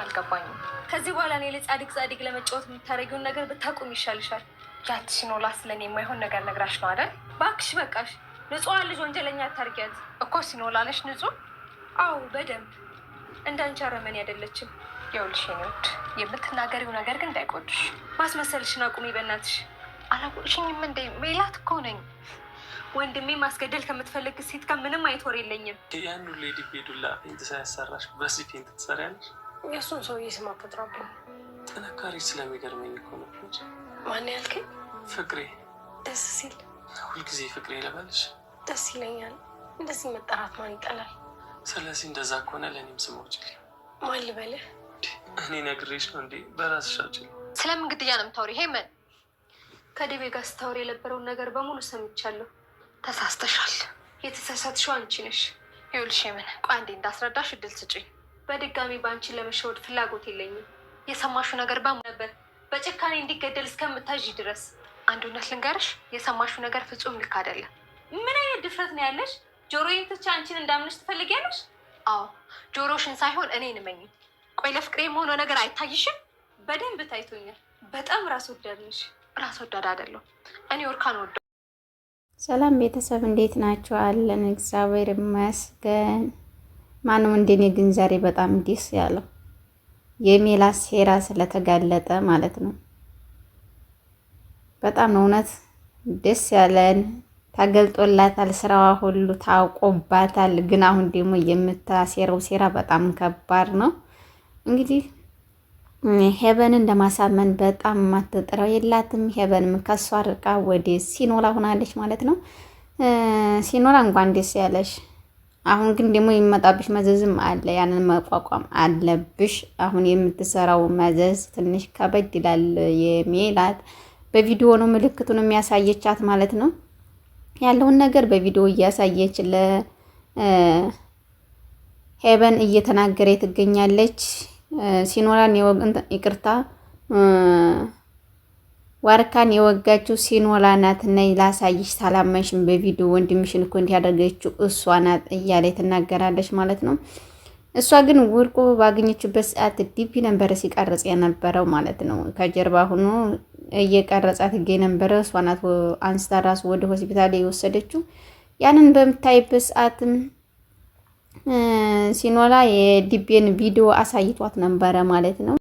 አልገባኝም። ከዚህ በኋላ እኔ ለጻድቅ ለመጫወት የምታደርጊውን ነገር ብታቆም ይሻልሻል። ያቺ ሲኖላ ስለኔ የማይሆን ነገር ነግራሽ ነው አይደል? እባክሽ በቃሽ። ንጹሐን ልጅ ወንጀለኛ አታርጊያት እኮ። ሲኖላ ነሽ ንጹህ? አዎ በደንብ። እንዳንቺ አረመኔ አይደለችም። ይኸውልሽ የኔ ውድ የምትናገሪው ነገር ግን እንዳይቆጭሽ። ማስመሰልሽን አቁሚ በእናትሽ። አላቆጥሽኝም እንዴ? ሜላት እኮ ነኝ። ወንድሜ ማስገደል ከምትፈልግ ሴት ጋር ምንም አይነት ወሬ የለኝም። ያን ሌዲ ፔዱላ ፌንት ሳያሰራሽ በዚህ ፌንት ትሰሪያለሽ? የእሱን ሰውዬ ስም አትጥራብኝ። ጥንካሬ ስለሚገርመኝ እኮ ነው። ማን ያልከኝ? ፍቅሬ። ደስ ሲል ሁልጊዜ ፍቅሬ ልበልሽ? ደስ ይለኛል። እንደዚህ መጠራት ማን ይጠላል? ስለዚህ እንደዛ ከሆነ ለእኔም ስም አውጪልኝ። ማን ልበልህ? እኔ ነግሬሽ ነው እንዴ? በራስሽ አውጪልኝ። ስለምን ግድያ ነው የምታወሪ? ሄመን ከዴቤ ጋር ስታወሪ የነበረውን ነገር በሙሉ ሰምቻለሁ። ተሳስተሻል። የተሳሳትሽው አንቺ ነሽ። ይኸውልሽ ሄመን፣ ቆይ አንዴ እንዳስረዳሽ እድል ስጭኝ። በድጋሚ በአንቺን ለመሸወድ ፍላጎት የለኝም። የሰማሹ ነገር በሙሉ ነበር በጭካኔ እንዲገደል እስከምታዥ ድረስ። አንድ እውነት ልንገርሽ፣ የሰማሹ ነገር ፍጹም ልክ አይደለም። ምን አይነት ድፍረት ነው ያለሽ? ጆሮዬን ትቼ አንቺን እንዳምንሽ ትፈልጊያለሽ? አዎ ጆሮሽን ሳይሆን እኔን እመኝ። ቆይ ለፍቅሬ የሆነው ነገር አይታይሽም? በደንብ ታይቶኛል። በጣም ራስ ወዳድ ነሽ። ራስ ወዳድ አይደለሁ እኔ ወርካን ወደ። ሰላም ቤተሰብ እንዴት ናችሁ? አለን እግዚአብሔር ይመስገን። ማንም እንደኔ ግን ዛሬ በጣም ደስ ያለው የሜላት ሴራ ስለተጋለጠ ማለት ነው። በጣም ነው እውነት ደስ ያለን። ተገልጦላታል፣ ስራዋ ሁሉ ታውቆባታል። ግን አሁን ደግሞ የምታሴረው ሴራ በጣም ከባድ ነው። እንግዲህ ሄቨንን ለማሳመን በጣም ማትጥረው የላትም። ሄቨንም ከሷ ርቃ ወደ ሲኖላ ሆናለች ማለት ነው። ሲኖላ እንኳን ደስ ያለሽ። አሁን ግን ደግሞ የሚመጣብሽ መዘዝም አለ። ያንን መቋቋም አለብሽ። አሁን የምትሰራው መዘዝ ትንሽ ከበድ ይላል። የሜላት በቪዲዮ ነው ምልክቱን የሚያሳየቻት ማለት ነው። ያለውን ነገር በቪዲዮ እያሳየች ለሄቨን እየተናገረ ትገኛለች። ሲኖላን ይቅርታ ዋርካን የወጋችው ሲኖላ ናት። ነይ ላሳይሽ፣ ታላመንሽም በቪዲዮ ወንድምሽን እኮ እንዲያደርገችው እሷ ናት እያለ ትናገራለች ማለት ነው። እሷ ግን ወርቆ ባገኘችበት ሰዓት ዲፒ ነበረ ሲቀርጽ የነበረው ማለት ነው። ከጀርባ ሆኖ እየቀረጻት ይገኝ ነበረ። እሷ ናት አንስታ ራሱ ወደ ሆስፒታል የወሰደችው። ያንን በምታይበት ሰዓትም ሲኖላ የዲቤን ቪዲዮ አሳይቷት ነበረ ማለት ነው።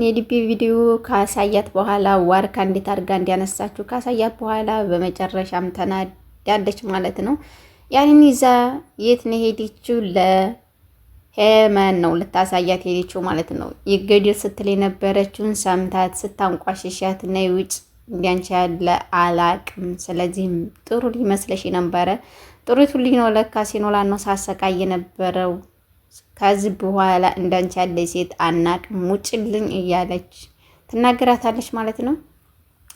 የዲቤ ቪዲዮ ካሳያት በኋላ ዋርካ እንዴት አድርጋ እንዲያነሳችው ካሳያት በኋላ በመጨረሻም ተናዳለች ማለት ነው። ያንን ይዛ የት ነው ሄደችው? ለሄመን ነው ልታሳያት ሄደችው ማለት ነው። ይገደል ስትል የነበረችውን ሰምታት ስታንቋሽሻት ነይ ውጭ እንዲያንቺ ያለ አላቅም። ስለዚህም ጥሩ ሊመስለሽ ነበረ። ጥሩቱ ልጅ ነው ለካ ሲኖላ ነው ሳሰቃይ የነበረው። ከዚህ በኋላ እንዳንቺ ያለ ሴት አናቅም ውጭልኝ እያለች ትናገራታለች ማለት ነው።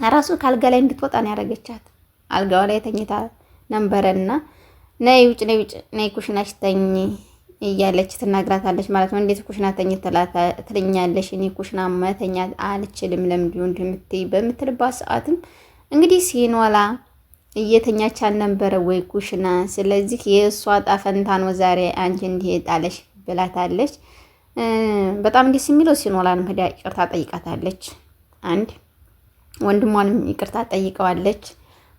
ራሱ ከአልጋ ላይ እንድትወጣ ነው ያደረገቻት። አልጋዋ ላይ ተኝታ ነበረና ነይ ውጭ ነይ ኩሽናሽ ተኝ እያለች ትናገራታለች ማለት ነው። እንዴት ኩሽና ተኝ ትለኛለሽ? እኔ ኩሽና መተኛ አልችልም ለምንድን እንደምትይ በምትልባት ሰዓትም እንግዲህ ሲኖላ እየተኛች አልነበረ ወይ ኩሽና። ስለዚህ የእሷ ጣፈንታ ነው ዛሬ አንቺ እንዲህ ጣለሽ ብላታለች። በጣም ደስ የሚለው ሲኖላንም ሄዳ ይቅርታ ጠይቃታለች። አንድ ወንድሟንም ይቅርታ ጠይቀዋለች።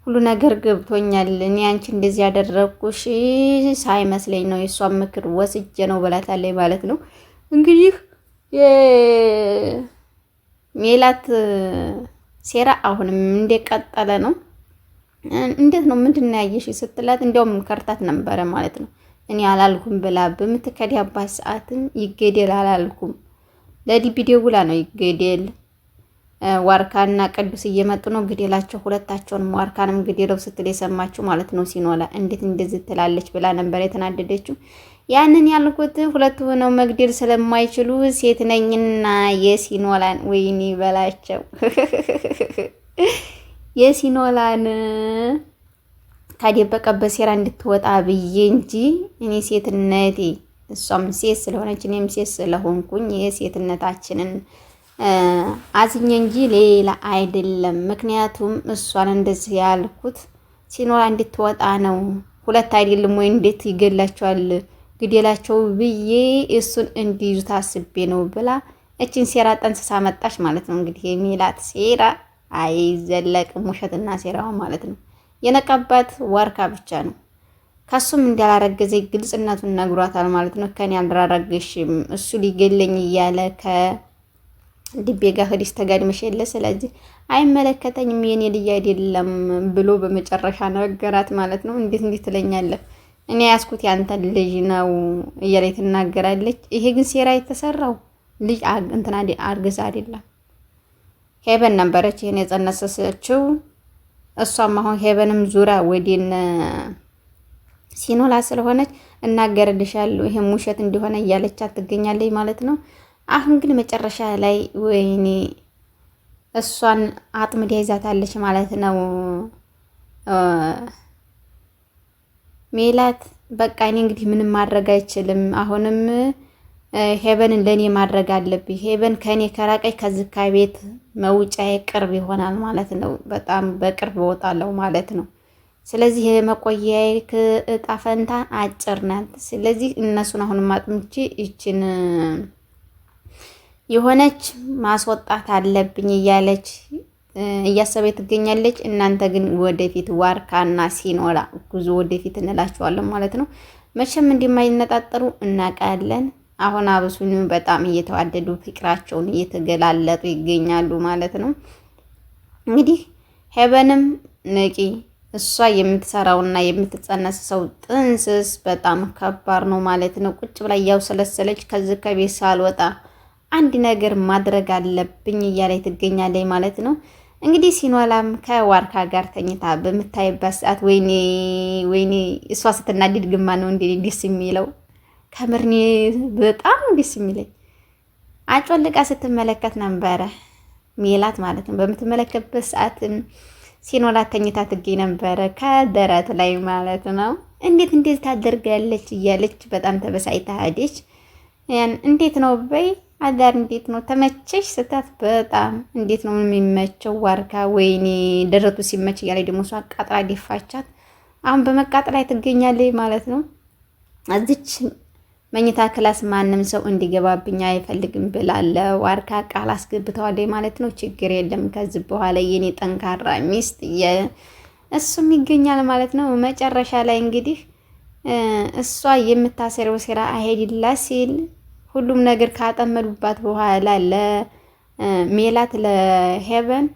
ሁሉ ነገር ገብቶኛል፣ እኔ አንቺ እንደዚህ ያደረኩሽ ሳይመስለኝ ነው የእሷን ምክር ወስጄ ነው ብላታለች ማለት ነው። እንግዲህ የሜላት ሴራ አሁንም እንደቀጠለ ነው። እንዴት ነው ምንድን ነው ያየሽ ስትላት እንዲያውም ከርታት ነበረ ማለት ነው። እኔ አላልኩም ብላ በምትከዳባት ሰዓትም ይገደል አላልኩም ለዲቢ ደውላ ነው ይገደል። ዋርካና ቅዱስ እየመጡ ነው ግደላቸው ሁለታቸውንም። ዋርካንም ግደለው ስትል የሰማችሁ ማለት ነው። ሲኖላ እንዴት እንደዚህ ትላለች ብላ ነበር የተናደደችው። ያንን ያልኩት ሁለቱ ሆነው መግደል ስለማይችሉ ሴት ነኝና የሲኖላን ወይኔ በላቸው የሲኖላን ካደበቀበት ሴራ እንድትወጣ ብዬ እንጂ እኔ ሴትነቴ እሷም ሴት ስለሆነች እኔም ሴት ስለሆንኩኝ የሴትነታችንን አዝኜ እንጂ ሌላ አይደለም። ምክንያቱም እሷን እንደዚህ ያልኩት ሲኖላ እንድትወጣ ነው። ሁለት አይደለም ወይ እንዴት ይገላቸዋል ግዴላቸው ብዬ እሱን እንዲይዙ ታስቤ ነው ብላ እችን ሴራ ጠንስሳ መጣች ማለት ነው። እንግዲህ የሜላት ሴራ አይዘለቅም፣ ውሸትና ሴራው ማለት ነው። የነቃባት ዋርካ ብቻ ነው። ከሱም እንዳላረገዘ ግልጽነቱን ነግሯታል ማለት ነው። ከኔ አልራረግሽም እሱ ሊገለኝ እያለ ከድቤ ጋር ሄደሽ ተጋድመሽ የለ ስለዚህ አይመለከተኝም የኔ ልጅ አይደለም ብሎ በመጨረሻ ነገራት ማለት ነው። እንዴት ትለኛለህ? እኔ ያስኩት ያንተ ልጅ ነው እያለች ትናገራለች። ይሄ ግን ሴራ የተሰራው ልጅ እንትና አርግዛ አይደለም፣ ሄበን ነበረች ይሄን የጸነሰችው። እሷም አሁን ሄበንም ዙራ ወዲነ ሲኖላ ስለሆነች እናገርልሻለሁ ይሄም ውሸት እንደሆነ እያለቻት ትገኛለች ማለት ነው። አሁን ግን መጨረሻ ላይ ወይኔ እሷን አጥምዳ ይዛታለች ማለት ነው ሜላት። በቃ እኔ እንግዲህ ምንም ማድረግ አይችልም። አሁንም ሄበንን ለኔ ማድረግ አለብኝ። ሄበን ከኔ ከራቀኝ ከዚህ ከቤት መውጫዬ ቅርብ ይሆናል ማለት ነው። በጣም በቅርብ እወጣለሁ ማለት ነው። ስለዚህ የመቆያዬ እጣ ፈንታ አጭር ናት። ስለዚህ እነሱን አሁንም አጥምቼ ይችን የሆነች ማስወጣት አለብኝ እያለች እያሰበች ትገኛለች። እናንተ ግን ወደፊት ዋርካና ሲኖላ ጉዞ ወደፊት እንላቸዋለን ማለት ነው። መቼም እንደማይነጣጠሩ እናውቃለን። አሁን አብሱን በጣም እየተዋደዱ ፍቅራቸውን እየተገላለጡ ይገኛሉ ማለት ነው። እንግዲህ ሄበንም ንቂ፣ እሷ የምትሰራውና የምትጸነሰው ጥንስስ በጣም ከባድ ነው ማለት ነው። ቁጭ ብላ እያውሰለሰለች ከዚህ ከቤት ሳልወጣ አንድ ነገር ማድረግ አለብኝ እያለች ትገኛለች ማለት ነው። እንግዲህ ሲኖላም ከዋርካ ጋር ተኝታ በምታይበት ሰዓት ወይኔ እሷ ስትናደድ ግማ ነው እንዴ ደስ የሚለው። ከምርኔ በጣም ደስ የሚለኝ አጮልቃ ስትመለከት ነበረ ሜላት ማለት ነው። በምትመለከትበት ሰዓት ሲኖላ ተኝታ ትገኝ ነበረ ከደረት ላይ ማለት ነው። እንዴት ታደርጋለች እያለች በጣም ተበሳጭታ ሄደች። እንዴት ነው በይ አዳር እንዴት ነው ተመቸሽ ስታት በጣም እንዴት ነው የሚመቸው ዋርካ ወይኔ ደረቱ ሲመች እያለች ደግሞ እሷ አቃጥላ ደፋቻት። አሁን በመቃጠል ላይ ትገኛለች ማለት ነው። እዚች መኝታ ክላስ ማንም ሰው እንዲገባብኝ አይፈልግም ብላለ ዋርካ ቃል አስገብተዋለች ማለት ነው። ችግር የለም ከዚህ በኋላ የኔ ጠንካራ ሚስት እሱም ይገኛል ማለት ነው። መጨረሻ ላይ እንግዲህ እሷ የምታሰረው ሴራ አይሄድላ ሲል ሁሉም ነገር ካጠመዱባት በኋላ ለሜላት ለሄበን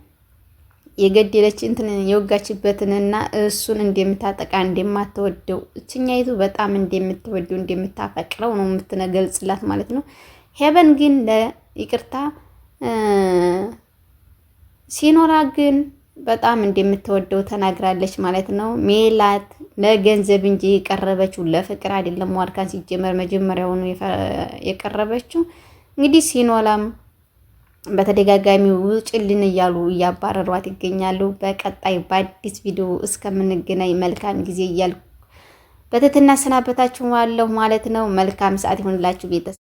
የገደለች እንትን የወጋችበትንና እሱን እንደምታጠቃ እንደማትወደው እችኛይቱ በጣም እንደምትወደው እንደምታፈቅረው ነው የምትገልጽላት ማለት ነው። ሄበን ግን ለይቅርታ ሲኖራ ግን በጣም እንደምትወደው ተናግራለች ማለት ነው። ሜላት ለገንዘብ እንጂ የቀረበችው ለፍቅር አይደለም። ዋርካን ሲጀመር መጀመሪያውኑ የቀረበችው እንግዲህ ሲኖላም በተደጋጋሚ ውጭልን እያሉ እያባረሯት ይገኛሉ። በቀጣይ በአዲስ ቪዲዮ እስከምንገናኝ መልካም ጊዜ እያልኩ በትህትና ሰናበታችሁ ማለት ነው። መልካም ሰዓት ይሁንላችሁ ቤተሰብ።